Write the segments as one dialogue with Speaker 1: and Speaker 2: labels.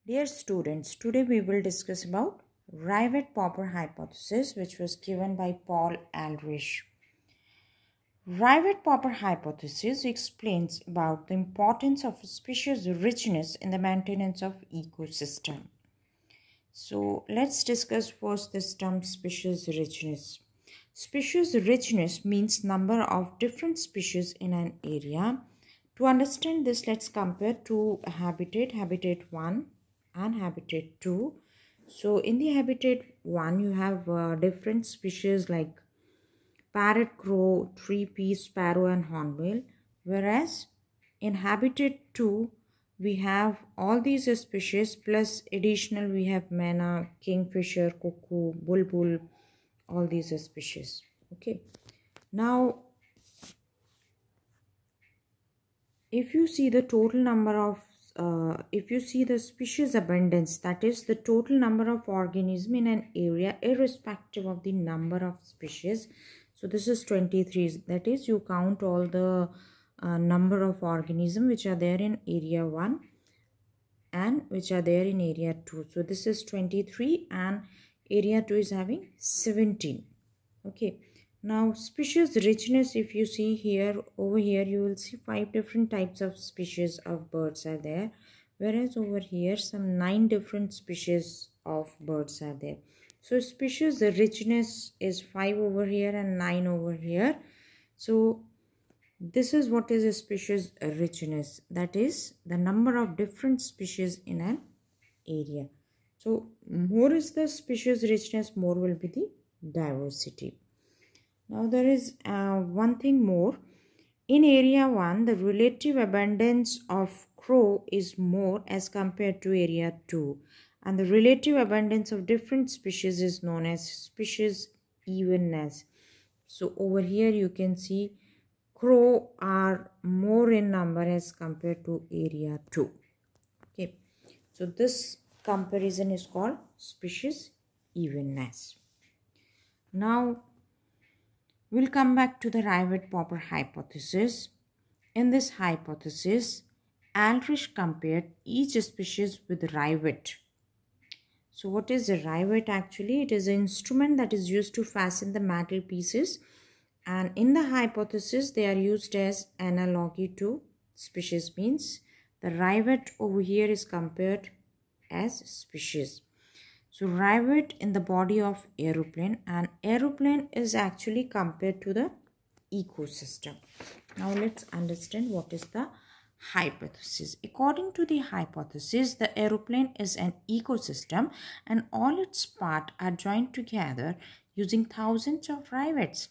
Speaker 1: Dear students, today we will discuss about Rivet-Popper hypothesis, which was given by Paul Ehrlich. Rivet-Popper hypothesis explains about the importance of species richness in the maintenance of ecosystem. So let's discuss first this term species richness. Species richness means number of different species in an area. To understand this, let's compare two habitat 1 and habitat 2. So in the habitat 1 you have different species like parrot, crow, three-piece sparrow and hornbill, whereas in habitat 2 we have all these species plus additional we have manna, kingfisher, cuckoo, bulbul, all these species. Okay, now if you see the total number of if you see the species abundance, that is the total number of organisms in an area irrespective of the number of species. So this is 23, that is you count all the number of organisms which are there in area 1 and which are there in area 2. So this is 23 and area 2 is having 17. Okay, now species richness, if you see here, over here you will see 5 different types of species of birds are there, whereas over here some 9 different species of birds are there. So species richness is 5 over here and 9 over here. So this is what is a species richness, that is the number of different species in an area. So more is the species richness, more will be the diversity. Now there is one thing more. In area 1, the relative abundance of crow is more as compared to area 2, and the relative abundance of different species is known as species evenness. So over here you can see crow are more in number as compared to area 2. Okay, so this comparison is called species evenness. Now we'll come back to the Rivet-Popper hypothesis. In this hypothesis, Ehrlich compared each species with rivet. So what is a rivet actually? It is an instrument that is used to fasten the metal pieces, and in the hypothesis they are used as analogy to species, means the rivet over here is compared as species. So rivet in the body of aeroplane, and aeroplane is actually compared to the ecosystem. Now let's understand what is the hypothesis. According to the hypothesis, the aeroplane is an ecosystem and all its parts are joined together using thousands of rivets.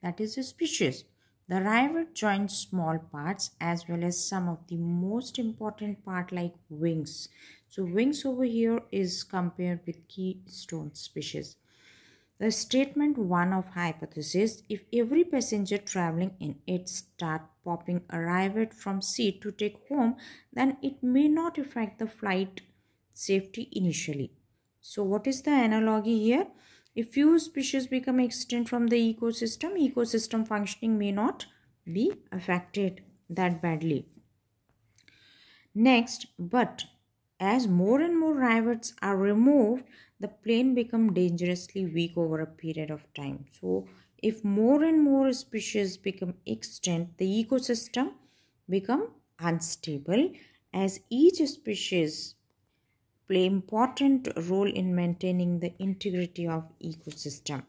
Speaker 1: That is a species. The rivet joins small parts as well as some of the most important part like wings. So wings over here is compared with keystone species. The statement 1 of hypothesis, if every passenger traveling in it start popping a rivet from seat to take home, then it may not affect the flight safety initially. So what is the analogy here? If few species become extinct from the ecosystem functioning may not be affected that badly. Next, but as more and more rivets are removed, the plane becomes dangerously weak over a period of time. So if more and more species become extinct, the ecosystem become unstable, as each species play important role in maintaining the integrity of ecosystem.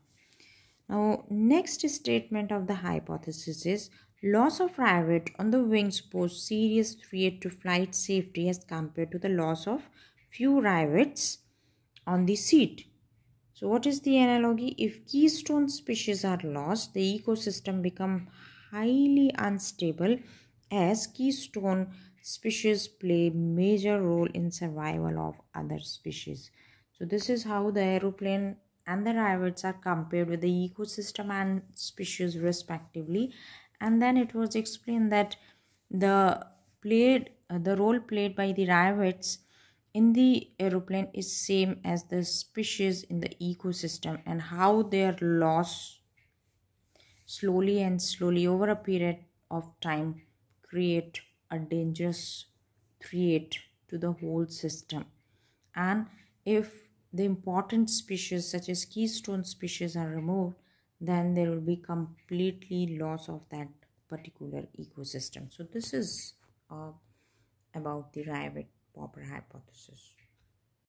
Speaker 1: Now next statement of the hypothesis is loss of rivet on the wings pose serious threat to flight safety as compared to the loss of few rivets on the seat. So what is the analogy? If keystone species are lost, the ecosystem become highly unstable, as keystone species play major role in survival of other species. So this is how the aeroplane and the rivets are compared with the ecosystem and species respectively. And then it was explained that the role played by the rivets in the aeroplane is same as the species in the ecosystem, and how their loss slowly over a period of time create a dangerous threat to the whole system. And if the important species such as keystone species are removed, then there will be completely loss of that particular ecosystem. So this is about the Rivet Popper hypothesis.